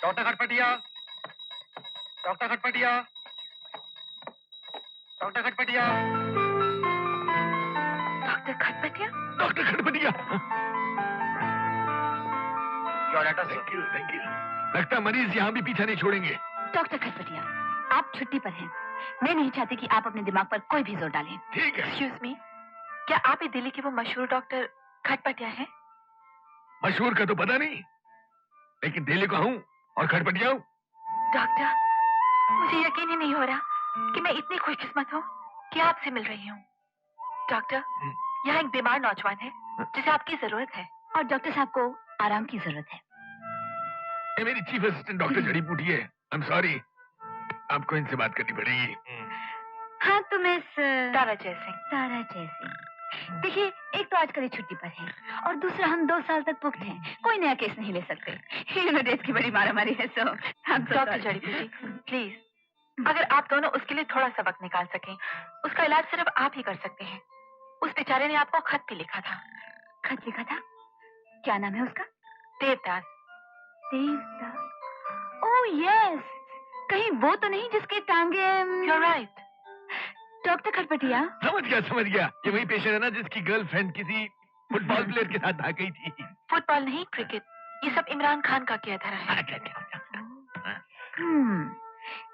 Doctor Khatpatia, doctor Khatpatia, doctor Khatpatia, doctor Khatpatia, doctor Khatpatia. Thank you, thank you. लगता है मरीज यहाँ भी पीछा नहीं छोड़ेंगे। डॉक्टर खटपटिया, आप छुट्टी पर हैं। मैं नहीं चाहती कि आप अपने दिमाग पर कोई भी जोर डालें। ठीक है। एक्सक्यूज मी, क्या आप ही दिल्ली के वो मशहूर डॉक्टर खटपटिया हैं? मशहूर का तो पता नहीं, लेकिन दिल्ली का हूँ और खटपटिया हूँ। डॉक्टर, मुझे यकीन ही नहीं हो रहा कि मैं इतनी खुशकिस्मत हूँ कि आपसे मिल रही हूँ। डॉक्टर, यहाँ एक बीमार नौजवान है जिसे आपकी जरूरत है और डॉक्टर साहब को आराम की जरूरत है। ये मेरी चीफ असिस्टेंट डॉक्टर जड़ी बूटी है। आई एम सॉरी, आपको इनसे बात करनी पड़ेगी। हाँ तो मिस तारा जयसिंह। तारा जयसिंह, देखिए, एक तो आजकल ये छुट्टी पर है और दूसरा हम 2 साल तक पुख्त हैं। कोई नया केस नहीं ले सकते। देश की बड़ी मारामारी है। सो डॉक्टर जड़ी बूटी, प्लीज, अगर आप दोनों उसके लिए थोड़ा सा वक्त निकाल सकें, उसका इलाज सिर्फ आप ही कर सकते हैं। उस बेचारे ने आपको खत भी लिखा था। खत लिखा था? क्या नाम है उसका? देवदास। देवदास, ओह यस, कहीं वो तो नहीं जिसकी टांगे? You're right. डॉक्टर खटपटिया, समझ गया। ये वही पेशेंट है ना जिसकी गर्लफ्रेंड किसी फुटबॉल प्लेयर के साथ भाग गई थी। फुटबॉल नहीं, क्रिकेट। ये सब इमरान खान का किया धरा है।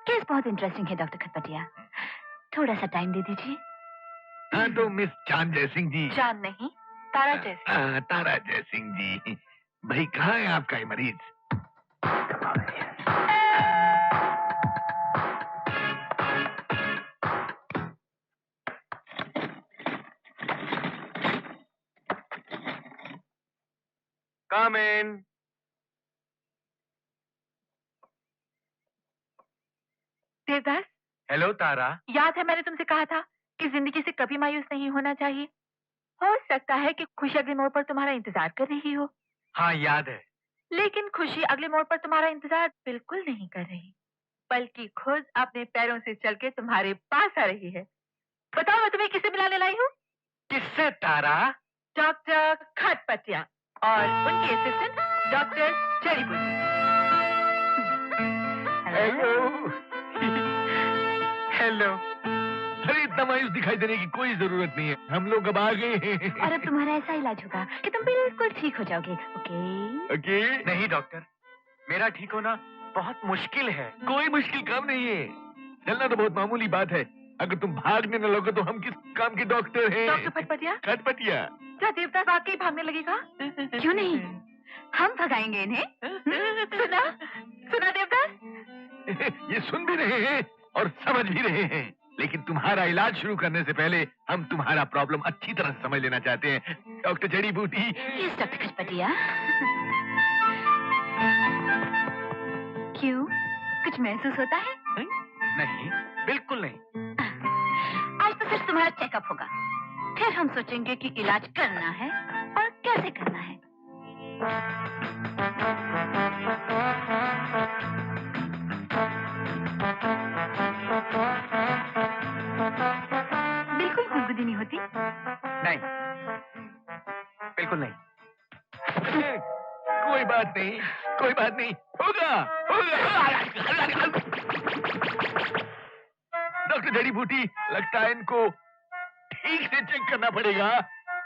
केस बहुत इंटरेस्टिंग है डॉक्टर खटपटिया, थोड़ा सा टाइम दे दीजिए। हाँ तो मिस चांद जयसिंह जी। चांद नहीं, तारा जयसिंह। तारा जयसिंह जी, भाई कहाँ है आपका ये मरीज? Come in. देवदास, हेलो तारा। याद है मैंने तुमसे कहा था कि जिंदगी से कभी मायूस नहीं होना चाहिए। हो सकता है कि खुशी अगले मोड़ पर तुम्हारा इंतजार कर रही हो। हाँ याद है। लेकिन खुशी अगले मोड़ पर तुम्हारा इंतजार बिल्कुल नहीं कर रही, बल्कि खुद अपने पैरों से चल के तुम्हारे पास आ रही है। बताओ मैं तुम्हें किसे मिलाने लाई हूँ? किससे तारा? डॉक्टर खटपटिया और उनकी असिस्टेंट डॉक्टर जड़ी बूटी। हेलो। अरे इतना मायूस दिखाई देने की कोई जरूरत नहीं है, हम लोग अब आ गए हैं। और अब तुम्हारा ऐसा इलाज होगा कि तुम बिल्कुल ठीक हो जाओगे। ओके? ओके? नहीं डॉक्टर, मेरा ठीक होना बहुत मुश्किल है। कोई मुश्किल काम नहीं है, चलना तो बहुत मामूली बात है। अगर तुम भागने न लोगे तो हम किस काम के डॉक्टर हैं? डॉक्टर खटपटिया, खटपटिया। क्या देवदास वाकई भागने लगेगा? क्यों नहीं, हम भगाएंगे इन्हें। सुना देवदास? ये सुन भी रहे हैं और समझ भी रहे हैं, लेकिन तुम्हारा इलाज शुरू करने से पहले हम तुम्हारा प्रॉब्लम अच्छी तरह समझ लेना चाहते हैं डॉक्टर जड़ी बूटी। Yes doctor Khatpatia. क्यों, कुछ महसूस होता है? नहीं, बिल्कुल नहीं। आज तो सिर्फ तुम्हारा चेकअप होगा, फिर हम सोचेंगे कि इलाज करना है और कैसे करना है। बिल्कुल गुदगुदी नहीं होती? नहीं, बिल्कुल नहीं। कोई बात नहीं, कोई बात नहीं, होगा होगा। डॉक्टर जड़ी बूटी, लगता है इनको ठीक से चेक करना पड़ेगा,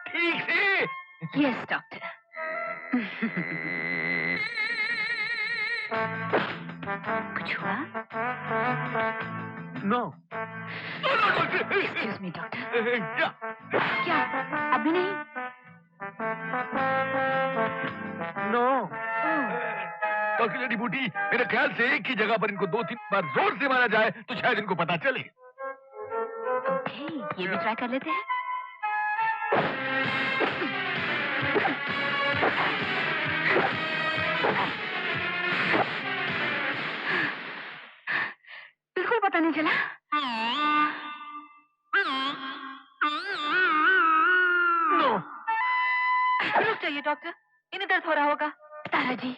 ठीक से। Yes doctor. कुछ हुआ? नो। Excuse me doctor. क्या? क्या अभी नहीं? नो। डॉक्टर जड़ी बूटी, मेरे ख्याल से एक ही जगह पर इनको 2-3 बार जोर से मारा जाए तो शायद इनको पता चले। ओके, ये भी ट्राई कर लेते हैं। बिल्कुल पता नहीं चला। नो। रुक जाइए डॉक्टर, इन्हें दर्द हो रहा होगा। तारा जी,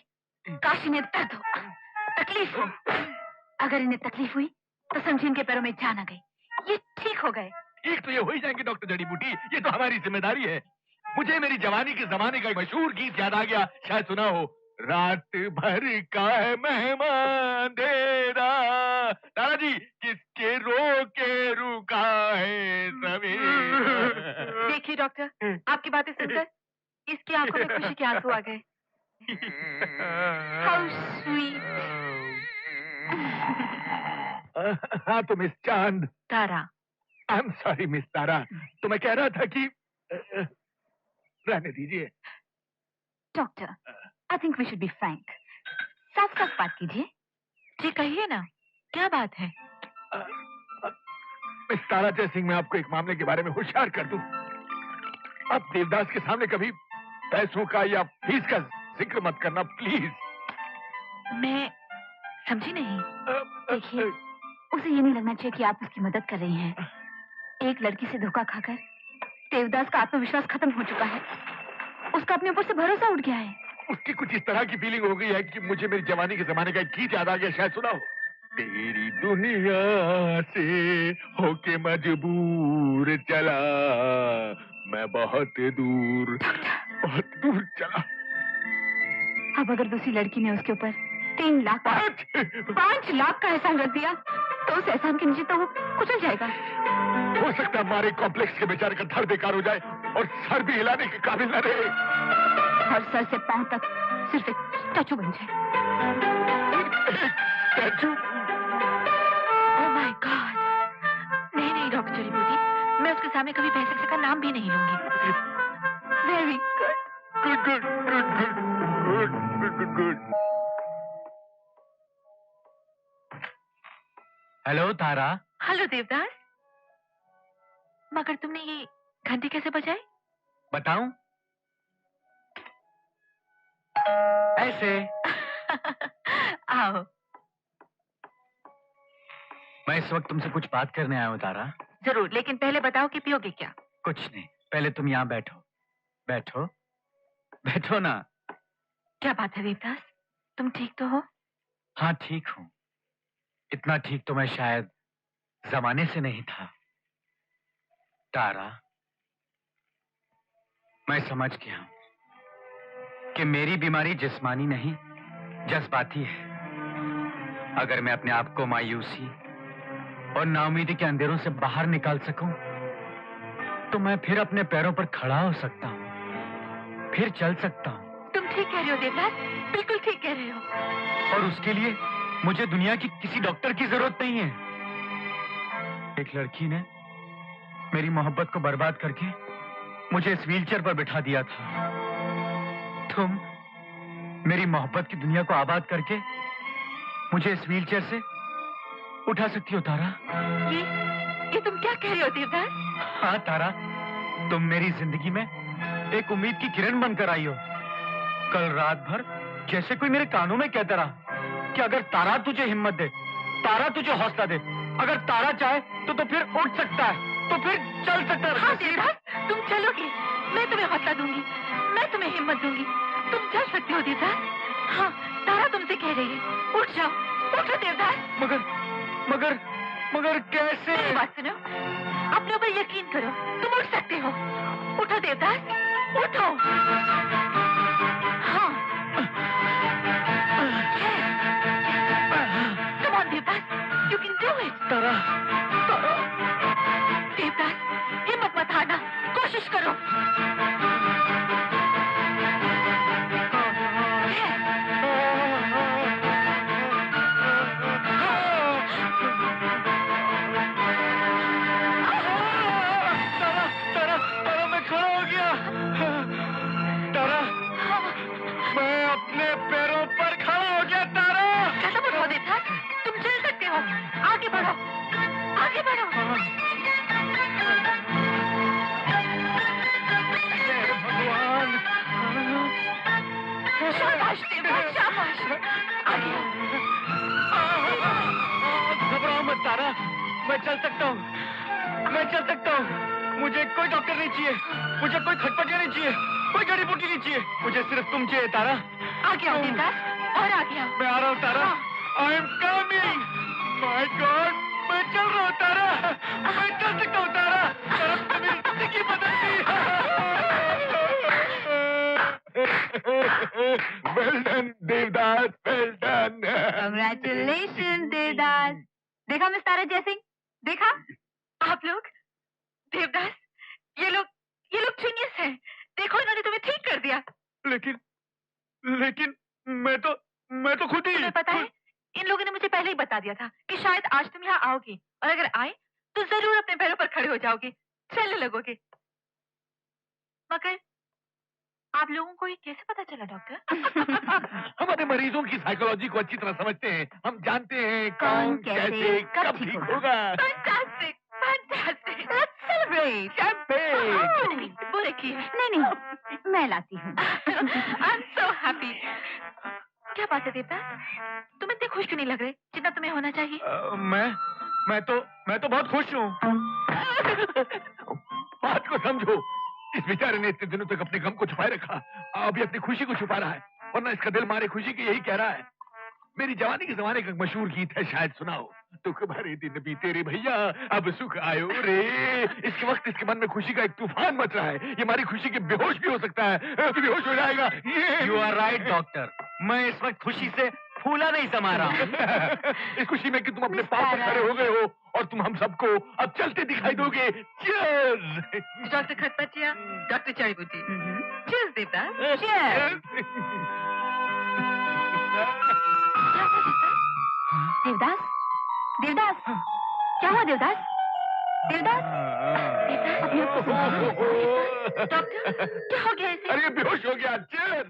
काश इन्हें दर्द हो, तकलीफ हो। अगर इन्हें तकलीफ हुई तो समझिए इनके पैरों में जान आ गई, ये ठीक हो गए। ठीक तो ये हो ही जाएंगे डॉक्टर जड़ी बूटी, ये तो हमारी जिम्मेदारी है। मुझे मेरी जवानी के जमाने का एक मशहूर गीत याद आ गया, शायद सुना हो। रात भर का है मेहमान अंधेरा, तारा जी किसके रोके रुका है सवेरा। देखिए डॉक्टर, आपकी बातें सुनकर इसकी आंखों में खुशी के आंसू आ गए। How sweet. हाँ तो miss Chand. Tara. I am sorry miss Tara, तो मैं कह रहा था कि रहने दीजिए। Doctor, I think we should be frank. साफ साफ बात कीजिए। जी कहिए ना, क्या बात है? मिस तारा जयसिंह, मैं आपको एक मामले के बारे में होशियार कर दूं। आप देवदास के सामने कभी पैसों का या फीस का जिक्र मत करना प्लीज। मैं समझी नहीं। देखिए, उसे ये नहीं लगना चाहिए कि आप उसकी मदद कर रही हैं। एक लड़की से धोखा खाकर देवदास का आत्मविश्वास खत्म हो चुका है। उसका अपने ऊपर से भरोसा उठ गया है। उसकी कुछ इस तरह की फीलिंग हो गई है कि मुझे मेरी जवानी के जमाने का एक गीत याद आ गया, शायद सुना हो। तेरी दुनिया से होके मजबूर चला, मैं बहुत दूर चला। अब अगर दूसरी लड़की ने उसके ऊपर 3 लाख 5 लाख का एहसान रख दिया तो उस एहसान के नीचे तो वो कुचल जाएगा। हो सकता है हमारे कॉम्प्लेक्स के बेचारे का धड़ बेकार हो जाए और सर भी हिलाने के काबिल न रहे, और सर से पांव तक सिर्फ एक स्टैचू बन जाए। स्टैचू? Oh my God! नहीं नहीं डॉक्टर जड़ी बूटी, मैं उसके सामने कभी पैसे का नाम भी नहीं लूंगी। Very good. गुड। हेलो तारा। हेलो देवदास। मगर तुमने ये घंटी कैसे बजाई? बताऊं? ऐसे। आओ। मैं इस वक्त तुमसे कुछ बात करने आया हूँ तारा। जरूर, लेकिन पहले बताओ कि पियोगे क्या? कुछ नहीं, पहले तुम यहाँ बैठो। बैठो बैठो ना। क्या बात है देवदास, तुम ठीक तो हो? हाँ ठीक हूँ। इतना ठीक तो मैं शायद जमाने से नहीं था। तारा, मैं समझ गया हूं कि मेरी बीमारी जिस्मानी नहीं जज्बाती है। अगर मैं अपने आप को मायूसी और नाउमीदी के अंधेरों से बाहर निकाल सकूं तो मैं फिर अपने पैरों पर खड़ा हो सकता हूं, फिर चल सकता हूं। तुम ठीक कह रहे हो देवदास, बिल्कुल ठीक कह रहे हो। और उसके लिए मुझे दुनिया की किसी डॉक्टर की जरूरत नहीं है। एक लड़की ने मेरी मोहब्बत को बर्बाद करके मुझे इस व्हीलचेयर पर बिठा दिया था। तुम मेरी मोहब्बत की दुनिया को आबाद करके मुझे इस व्हीलचेयर से उठा सकती हो तारा। ये तुम क्या कह रहे हो देवदास? हाँ तारा, तुम मेरी जिंदगी में एक उम्मीद की किरण बनकर आई हो। कल रात भर जैसे कोई मेरे कानों में कहता रहा कि अगर तारा तुझे हिम्मत दे, तारा तुझे हौसला दे, अगर तारा चाहे तो फिर उठ सकता है, तो फिर चल सकता है। हाँ देवदास, तुम चलोगे, मैं तुम्हें हौसला दूंगी, मैं तुम्हें हिम्मत दूंगी, तुम चल सकते हो देवदास। हाँ, तारा तुमसे कह रही है, उठ जाओ, उठो देवदास। मगर कैसे? मेरी बात सुनो, अपने ऊपर यकीन करो, तुम उठ सकते हो। उठो देवदास, उठो। हाँ, come on Devdas, you can do it। तारा, देवदास, हिम्मत मत हारना, कोशिश करो। आगे बढ़ो, आगे बढ़ो। भगवान, शाबाश देवदास, शाबाश। आगे घबराओ मत तारा, मैं चल सकता हूँ, मुझे कोई डॉक्टर नहीं चाहिए, मुझे कोई खटपटिया नहीं चाहिए, कोई जड़ी बूटी नहीं चाहिए, मुझे सिर्फ तुम चाहिए तारा। आगे आओ देवदास, और आगे आओ। मैं आ रहा हूँ Tara, I am coming. My God, मैं चल रहा हूँ तारा, मैं चल सकता हूँ तारा, तारा मेरी जिंदगी बदल दी। Well done Devdas, well done. Congratulation Devdas. देखा मिस तारा जयसिंह, देखा आप लोग। देवदास, ये लोग जीनियस हैं। देखो इन्होंने तुम्हें ठीक कर दिया। लेकिन मैं तो खुद ही। तुम्हें पता है, इन लोगों ने मुझे पहले ही बता दिया था कि शायद आज तुम यहाँ आओगी, और अगर आए तो जरूर अपने पैरों पर खड़े हो जाओगे, चलने लगोगे। मगर आप लोगों को ये कैसे पता चला डॉक्टर? हमारे मरीजों की साइकोलॉजी को अच्छी तरह समझते हैं। हम जानते हैं कौन कैसे कब ठीक होगा। Fantastic, fantastic. Let's celebrate. Champagne. वो रखिए। नहीं, मैं लाती हूँ। I am so happy. क्या बात है देवता, तुम इतने खुश क्यों नहीं लग रहे जितना तुम्हें होना चाहिए? मैं तो बहुत खुश हूँ। बात को समझो। इस बेचारे ने इतने दिनों तक अपने गम को छुपाए रखा, अभी अपनी खुशी को छुपा रहा है, वरना इसका दिल मारे खुशी की यही कह रहा है। मेरी जवानी के जमाने का मशहूर गीत है, शायद सुनाओ। दुख भरे दिन बीते रे भैया, अब सुख आयो रे। इसके वक्त इसके मन में खुशी का एक तूफान मच रहा है। ये हमारी खुशी के बेहोश भी हो सकता है, बेहोश हो जाएगा। यू आर राइट डॉक्टर, मैं इस वक्त खुशी से फूला नहीं समा रहा हूँ। इस खुशी में कि तुम अपने पांव पर खड़े हो गए हो और तुम हम सबको अब चलते दिखाई दोगे। Cheers! डॉक्टर खटपटिया, डॉक्टर चाय बूटी। चीयर्स देवता। देवदास, देवदास, क्या हुआ देवदास? देवदास, अपने आप को संभालो। डॉक्टर, क्या हो गया इसे? अरे बेहोश हो गया। Cheers!